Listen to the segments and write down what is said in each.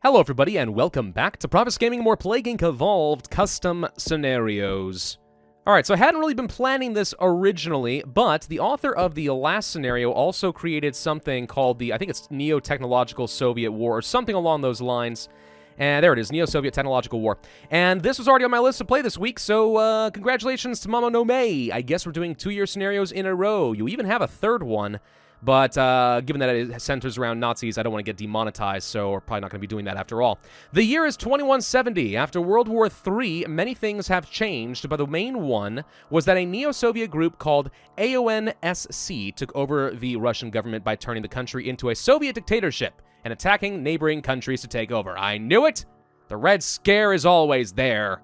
Hello everybody and welcome back to Pravus Gaming, more Plague Inc. Evolved custom scenarios. Alright, so I hadn't really been planning this originally, but the author of the last scenario also created something called the, I think it's Neo-Technological Soviet War, or something along those lines. And there it is, Neo-Soviet Technological War. And this was already on my list to play this week, so congratulations to Mama No May. I guess we're doing 2-year scenarios in a row. You even have a third one. But given that it centers around Nazis, I don't want to get demonetized, so we're probably not going to be doing that after all. The year is 2170. After World War III, many things have changed, but the main one was that a neo-Soviet group called AONSC took over the Russian government by turning the country into a Soviet dictatorship and attacking neighboring countries to take over. I knew it! The Red Scare is always there.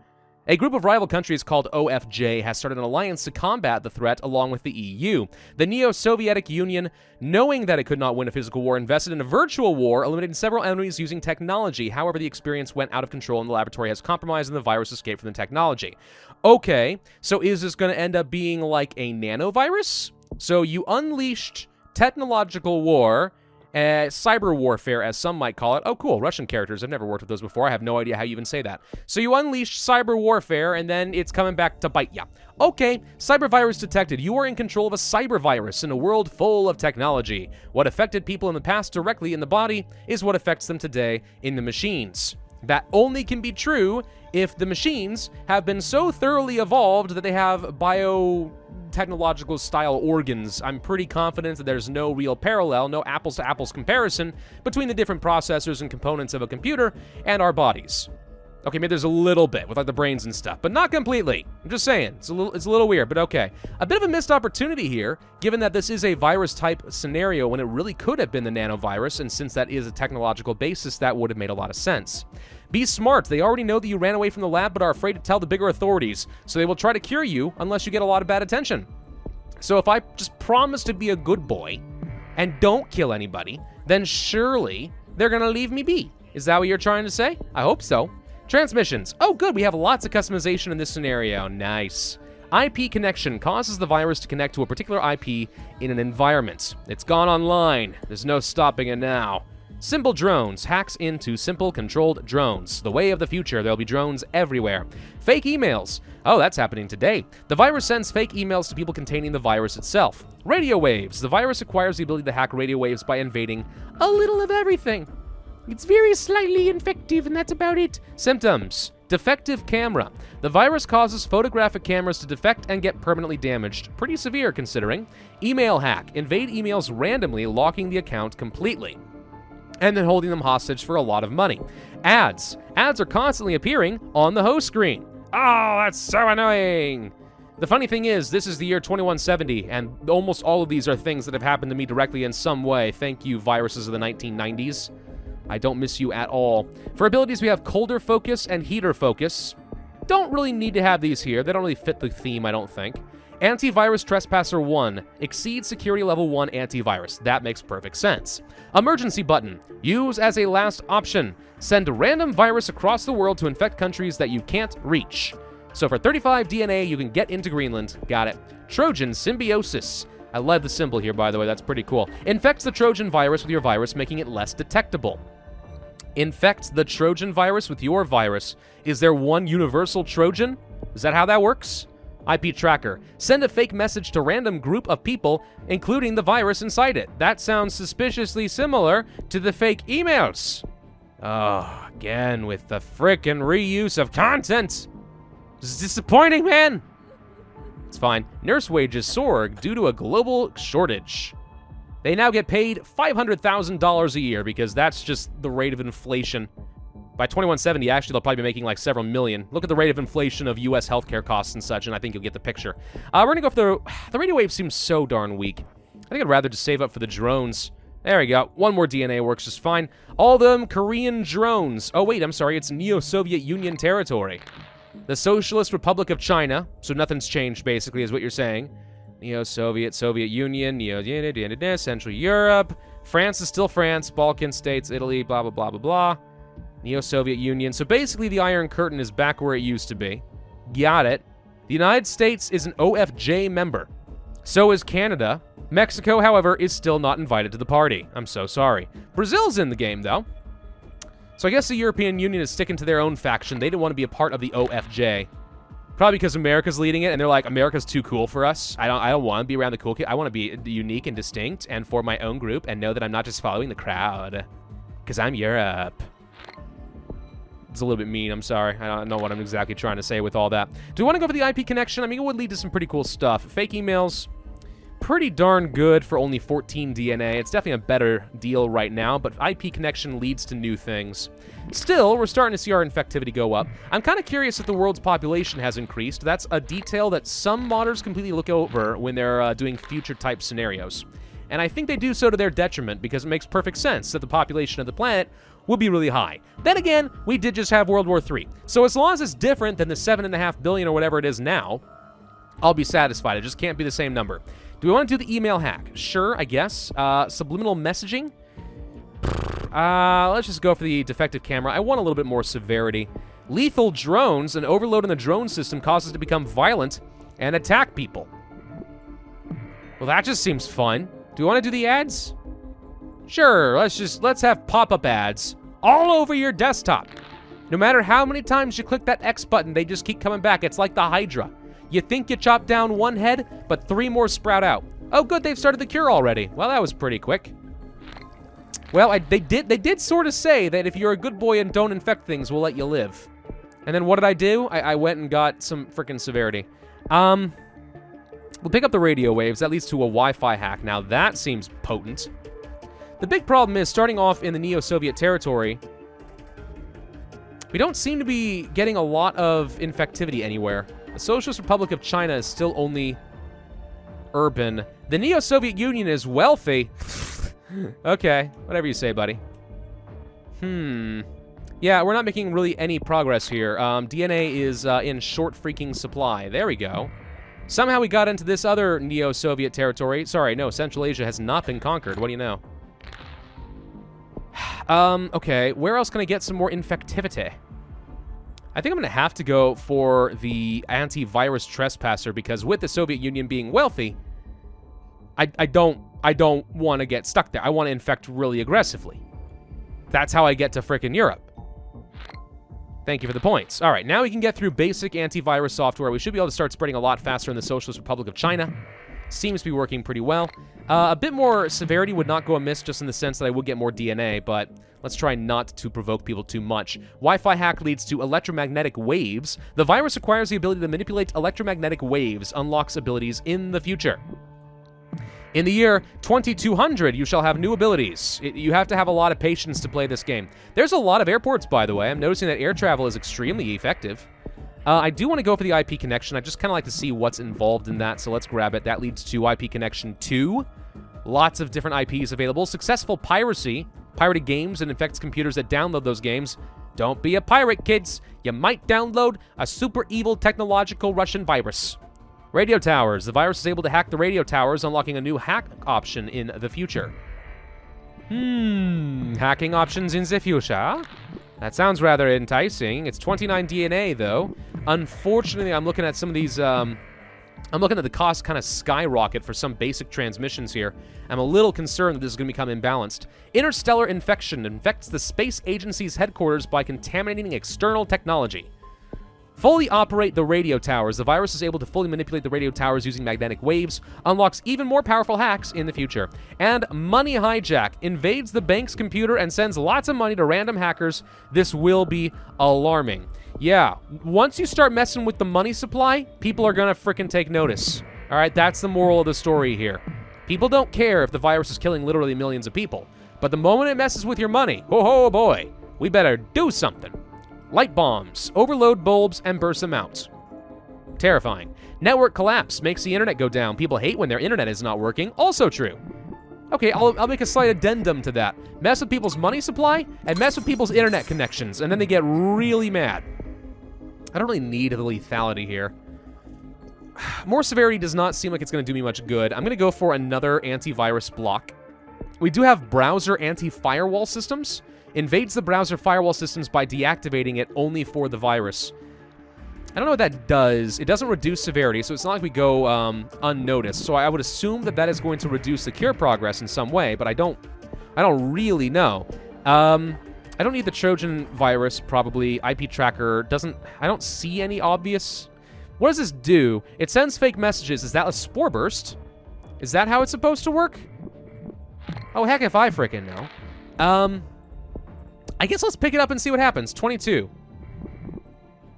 A group of rival countries called OFJ has started an alliance to combat the threat along with the EU. The Neo-Sovietic Union, knowing that it could not win a physical war, invested in a virtual war, eliminating several enemies using technology. However, the experience went out of control and the laboratory has compromised and the virus escaped from the technology. Okay, so is this going to end up being like a nanovirus? So you unleashed technological war, cyber warfare, as some might call it. Oh, cool. Russian characters. I've never worked with those before. I have no idea how you even say that. So you unleashed cyber warfare, and then it's coming back to bite ya. Okay, cyber virus detected. You are in control of a cyber virus in a world full of technology. What affected people in the past directly in the body is what affects them today in the machines. That only can be true if the machines have been so thoroughly evolved that they have biotechnological style organs. I'm pretty confident that there's no real parallel, no apples to apples comparison between the different processors and components of a computer and our bodies. Okay, maybe there's a little bit with like the brains and stuff, but not completely. I'm just saying, it's a little weird, but okay. A bit of a missed opportunity here, given that this is a virus type scenario when it really could have been the nanovirus, and since that is a technological basis, that would have made a lot of sense. Be smart. They already know that you ran away from the lab but are afraid to tell the bigger authorities, so they will try to cure you unless you get a lot of bad attention. So if I just promise to be a good boy and don't kill anybody, then surely they're gonna leave me be. Is that what you're trying to say? I hope so. Transmissions. Oh, good. We have lots of customization in this scenario. Nice. IP connection causes the virus to connect to a particular IP in an environment. It's gone online. There's no stopping it now. Simple drones hacks into simple controlled drones. The way of the future. There'll be drones everywhere. Fake emails. Oh, that's happening today. The virus sends fake emails to people containing the virus itself. Radio waves. The virus acquires the ability to hack radio waves by invading a little of everything. It's very slightly infective, and that's about it. Symptoms. Defective camera. The virus causes photographic cameras to defect and get permanently damaged. Pretty severe, considering. Email hack. Invade emails randomly, locking the account completely, and then holding them hostage for a lot of money. Ads. Ads are constantly appearing on the host screen. Oh, that's so annoying. The funny thing is, this is the year 2170, and almost all of these are things that have happened to me directly in some way. Thank you, viruses of the 1990s. I don't miss you at all. For abilities, we have colder focus and heater focus. Don't really need to have these here. They don't really fit the theme, I don't think. Antivirus Trespasser 1. Exceeds security level 1 antivirus. That makes perfect sense. Emergency button. Use as a last option. Send random virus across the world to infect countries that you can't reach. So for 35 DNA, you can get into Greenland. Got it. Trojan symbiosis. I love the symbol here, by the way. That's pretty cool. Infects the Trojan virus with your virus, making it less detectable. Infect the Trojan virus with your virus. Is there one universal Trojan? Is that how that works? IP tracker. Send a fake message to random group of people, including the virus inside it. That sounds suspiciously similar to the fake emails. Oh, again with the frickin' reuse of content. This is disappointing, man. It's fine. Nurse wages soar due to a global shortage. They now get paid $500,000 a year because that's just the rate of inflation. By 2170, actually, they'll probably be making like several million. Look at the rate of inflation of U.S. healthcare costs and such, and I think you'll get the picture. We're gonna go for the radio wave seems so darn weak. I think I'd rather just save up for the drones. There we go. One more DNA works just fine. All them Korean drones. Oh, wait, I'm sorry. It's Neo-Soviet Union territory. The Socialist Republic of China. So nothing's changed, basically, is what you're saying. Neo-Soviet, Soviet Union, Central Europe. France is still France. Balkan states, Italy, blah, blah, blah, blah, blah. Neo-Soviet Union. So basically, the Iron Curtain is back where it used to be. Got it. The United States is an OFJ member. So is Canada. Mexico, however, is still not invited to the party. I'm so sorry. Brazil's in the game, though. So I guess the European Union is sticking to their own faction. They didn't want to be a part of the OFJ. Probably because America's leading it, and they're like, America's too cool for us. I don't want to be around the cool kid. I want to be unique and distinct and for my own group and know that I'm not just following the crowd. Because I'm Europe. It's a little bit mean, I'm sorry. I don't know what I'm exactly trying to say with all that. Do we want to go for the IP connection? I mean, it would lead to some pretty cool stuff. Fake emails, pretty darn good for only 14 DNA. It's definitely a better deal right now, but IP connection leads to new things. Still, we're starting to see our infectivity go up. I'm kind of curious if the world's population has increased. That's a detail that some modders completely look over when they're doing future-type scenarios. And I think they do so to their detriment, because it makes perfect sense that the population of the planet will be really high. Then again, we did just have World War III. So as long as it's different than the 7.5 billion or whatever it is now, I'll be satisfied. It just can't be the same number. Do we want to do the email hack? Sure, I guess. Subliminal messaging? Let's just go for the defective camera. I want a little bit more severity. Lethal drones. An overload in the drone system causes it to become violent and attack people. Well, that just seems fun. Do we want to do the ads? Sure, let's have pop-up ads all over your desktop. No matter how many times you click that X button, they just keep coming back. It's like the Hydra. You think you chop down one head, but 3 more sprout out. Oh, good, they've started the cure already. Well, that was pretty quick. Well, they did sort of say that if you're a good boy and don't infect things, we'll let you live. And then what did I do? I went and got some freaking severity. We'll pick up the radio waves. That leads to a Wi-Fi hack. Now, that seems potent. The big problem is, starting off in the Neo-Soviet territory, we don't seem to be getting a lot of infectivity anywhere. The Socialist Republic of China is still only urban. The Neo-Soviet Union is wealthy. Okay, whatever you say, buddy. Yeah, we're not making really any progress here. DNA is in short freaking supply. There we go. Somehow we got into this other Neo-Soviet territory. Sorry, no, Central Asia has not been conquered. What do you know? Okay, where else can I get some more infectivity? I think I'm gonna have to go for the antivirus trespasser, because with the Soviet Union being wealthy, I don't want to get stuck there. I want to infect really aggressively. That's how I get to frickin' Europe. Thank you for the points. All right, now we can get through basic antivirus software. We should be able to start spreading a lot faster in the Socialist Republic of China. Seems to be working pretty well. A bit more severity would not go amiss, just in the sense that I would get more DNA, but let's try not to provoke people too much. Wi-Fi hack leads to electromagnetic waves. The virus acquires the ability to manipulate electromagnetic waves, unlocks abilities in the future. In the year 2200, you shall have new abilities. You have to have a lot of patience to play this game. There's a lot of airports, by the way. I'm noticing that air travel is extremely effective. I do want to go for the IP connection. I just kind of like to see what's involved in that, so let's grab it. That leads to IP connection 2. Lots of different IPs available. Successful piracy. Pirated games and infects computers that download those games. Don't be a pirate, kids. You might download a super evil technological Russian virus. Radio towers. The virus is able to hack the radio towers, unlocking a new hack option in the future. Hacking options in the future? That sounds rather enticing. It's 29 DNA, though. Unfortunately, I'm looking at some of these, I'm looking at the cost kind of skyrocket for some basic transmissions here. I'm a little concerned that this is going to become imbalanced. Interstellar infection infects the space agency's headquarters by contaminating external technology. Fully operate the radio towers. The virus is able to fully manipulate the radio towers using magnetic waves, unlocks even more powerful hacks in the future. And money hijack invades the bank's computer and sends lots of money to random hackers. This will be alarming. Yeah, once you start messing with the money supply, people are gonna frickin' take notice. All right, that's the moral of the story here. People don't care if the virus is killing literally millions of people, but the moment it messes with your money, oh boy, we better do something. Light bombs, overload bulbs, and burst them out. Terrifying. Network collapse makes the internet go down. People hate when their internet is not working. Also true. Okay, I'll make a slight addendum to that. Mess with people's money supply, and mess with people's internet connections, and then they get really mad. I don't really need the lethality here. More severity does not seem like it's going to do me much good. I'm going to go for another antivirus block. We do have browser anti-firewall systems. Invades the browser firewall systems by deactivating it only for the virus. I don't know what that does. It doesn't reduce severity, so it's not like we go unnoticed. So I would assume that that is going to reduce the cure progress in some way, but I don't really know. I don't need the Trojan virus, probably. IP tracker doesn't... I don't see any obvious... What does this do? It sends fake messages. Is that a spore burst? Is that how it's supposed to work? Oh, heck if I frickin' know. I guess let's pick it up and see what happens. 22.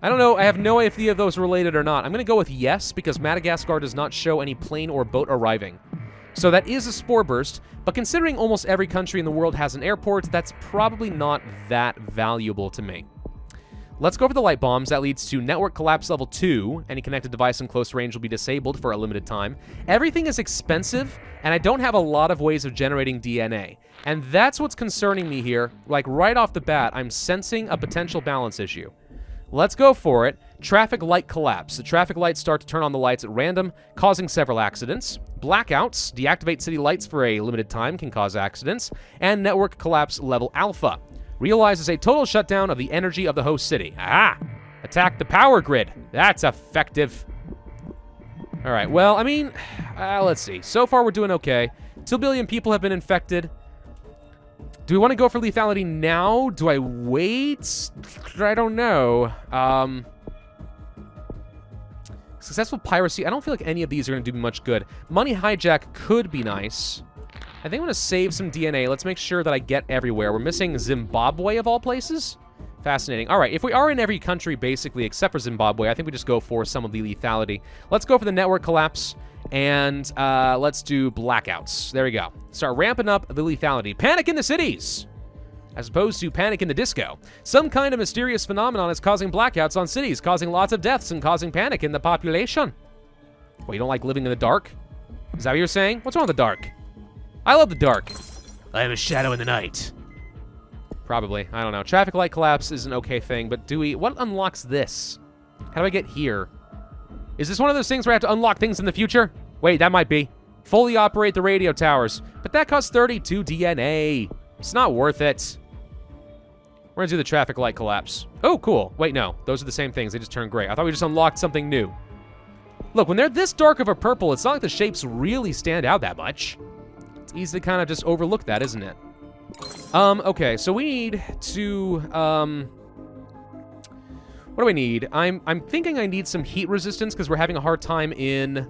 I don't know. I have no idea if those are related or not. I'm going to go with yes, because Madagascar does not show any plane or boat arriving. So that is a spore burst, but considering almost every country in the world has an airport, that's probably not that valuable to me. Let's go for the light bombs. That leads to network collapse level 2. Any connected device in close range will be disabled for a limited time. Everything is expensive, and I don't have a lot of ways of generating DNA. And that's what's concerning me here. Like, right off the bat, I'm sensing a potential balance issue. Let's go for it. Traffic light collapse. The traffic lights start to turn on the lights at random, causing several accidents. Blackouts. Deactivate city lights for a limited time can cause accidents. And network collapse level alpha. Realizes a total shutdown of the energy of the host city. Aha! Attack the power grid. That's effective. All right, well, I mean, let's see. So far, we're doing okay. 2 billion people have been infected. Do we want to go for lethality now? Do I wait? I don't know. Successful piracy. I don't feel like any of these are going to do me much good. Money hijack could be nice. I think I'm going to save some DNA. Let's make sure that I get everywhere. We're missing Zimbabwe of all places. Fascinating. All right, if we are in every country, basically, except for Zimbabwe, I think we just go for some of the lethality. Let's go for the network collapse, and let's do blackouts. There we go. Start ramping up the lethality. Panic in the cities, as opposed to panic in the disco. Some kind of mysterious phenomenon is causing blackouts on cities, causing lots of deaths and causing panic in the population. Well, you don't like living in the dark? Is that what you're saying? What's wrong with the dark? I love the dark. I am a shadow in the night. Probably. I don't know. Traffic light collapse is an okay thing, but do we... What unlocks this? How do I get here? Is this one of those things where I have to unlock things in the future? Wait, that might be. Fully operate the radio towers. But that costs 32 DNA. It's not worth it. We're gonna do the traffic light collapse. Oh, cool. Wait, no. Those are the same things. They just turned gray. I thought we just unlocked something new. Look, when they're this dark of a purple, it's not like the shapes really stand out that much. It's easy to kind of just overlook that, isn't it? Okay, so we need to, what do I need? I'm thinking I need some heat resistance because we're having a hard time in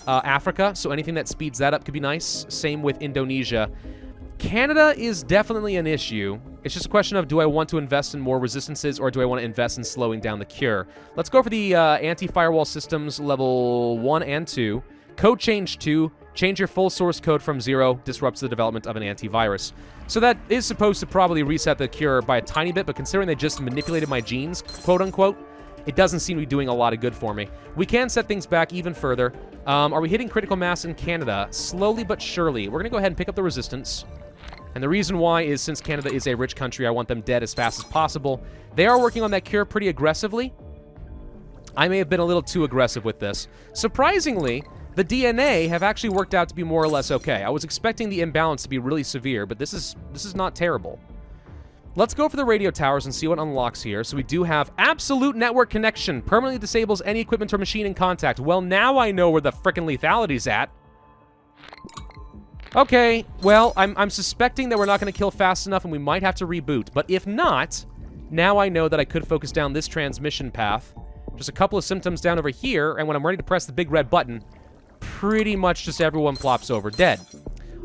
Africa, so anything that speeds that up could be nice. Same with Indonesia. Canada is definitely an issue. It's just a question of, do I want to invest in more resistances or do I want to invest in slowing down the cure? Let's go for the anti-firewall systems level 1 and 2. Code change 2. Change your full source code from 0, disrupts the development of an antivirus. So that is supposed to probably reset the cure by a tiny bit, but considering they just manipulated my genes, quote-unquote, it doesn't seem to be doing a lot of good for me. We can set things back even further. Are we hitting critical mass in Canada? Slowly but surely. We're going to go ahead and pick up the resistance. And the reason why is since Canada is a rich country, I want them dead as fast as possible. They are working on that cure pretty aggressively. I may have been a little too aggressive with this. Surprisingly, the DNA have actually worked out to be more or less okay. I was expecting the imbalance to be really severe, but this is not terrible. Let's go for the radio towers and see what unlocks here. So we do have absolute network connection. Permanently disables any equipment or machine in contact. Well, now I know where the frickin' lethality's at. Okay, well, I'm suspecting that we're not going to kill fast enough and we might have to reboot. But if not, now I know that I could focus down this transmission path. Just a couple of symptoms down over here, and when I'm ready to press the big red button, pretty much just everyone plops over dead.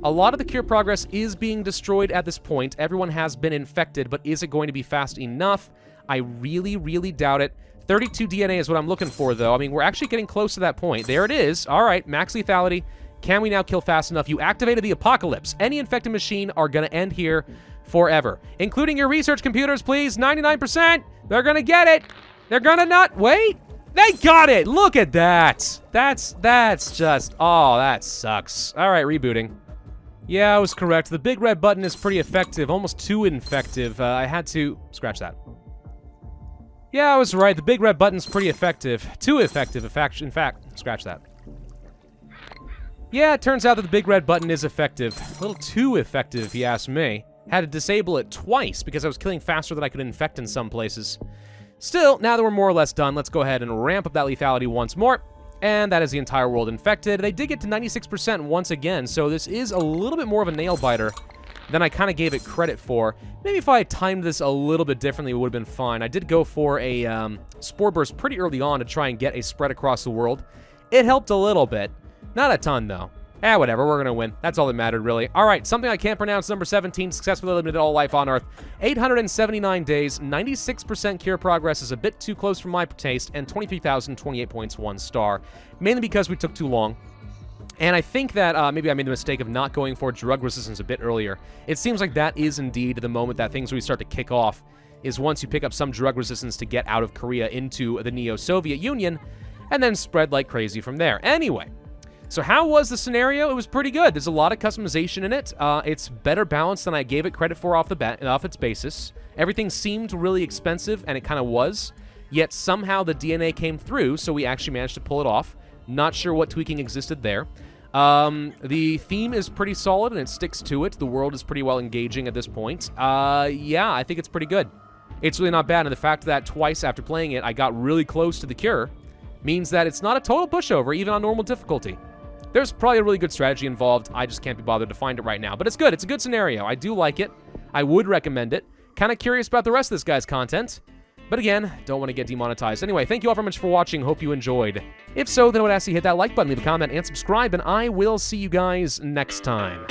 A lot of the cure progress is being destroyed at this point. Everyone has been infected, but is it going to be fast enough? I really, really doubt it. 32 DNA is what I'm looking for, though. I mean, we're actually getting close to that point. There it is. All right, max lethality. Can we now kill fast enough? You activated the apocalypse. Any infected machine are going to end here forever. Including your research computers, please. 99%. They're going to get it. They're going to not... Wait. They got it! Look at that! That's just... Oh, that sucks. Alright, rebooting. Yeah, I was correct. The big red button is pretty effective. Almost too effective. I had to... Scratch that. Yeah, I was right. The big red button's pretty effective. Too effective, in fact. Scratch that. Yeah, it turns out that the big red button is effective. A little too effective, if you ask me. Had to disable it twice because I was killing faster than I could infect in some places. Still, now that we're more or less done, let's go ahead and ramp up that lethality once more. And that is the entire world infected. They did get to 96% once again, so this is a little bit more of a nail-biter than I kind of gave it credit for. Maybe if I had timed this a little bit differently, it would have been fine. I did go for a Spore Burst pretty early on to try and get a spread across the world. It helped a little bit. Not a ton, though. Whatever, we're going to win. That's all that mattered, really. All right, something I can't pronounce, number 17, successfully eliminated all life on Earth. 879 days, 96% cure progress is a bit too close for my taste, and 23,028 points, 1 star. Mainly because we took too long. And I think that maybe I made the mistake of not going for drug resistance a bit earlier. It seems like that is indeed the moment that things really start to kick off, is once you pick up some drug resistance to get out of Korea into the Neo-Soviet Union, and then spread like crazy from there. Anyway. So how was the scenario? It was pretty good. There's a lot of customization in it. It's better balanced than I gave it credit for off its basis. Everything seemed really expensive, and it kind of was. Yet somehow the DNA came through, so we actually managed to pull it off. Not sure what tweaking existed there. The theme is pretty solid, and it sticks to it. The world is pretty well engaging at this point. Yeah, I think it's pretty good. It's really not bad, and the fact that twice after playing it, I got really close to the cure means that it's not a total pushover, even on normal difficulty. There's probably a really good strategy involved. I just can't be bothered to find it right now. But it's good. It's a good scenario. I do like it. I would recommend it. Kind of curious about the rest of this guy's content. But again, don't want to get demonetized. Anyway, thank you all very much for watching. Hope you enjoyed. If so, then I would ask you to hit that like button, leave a comment, and subscribe, and I will see you guys next time.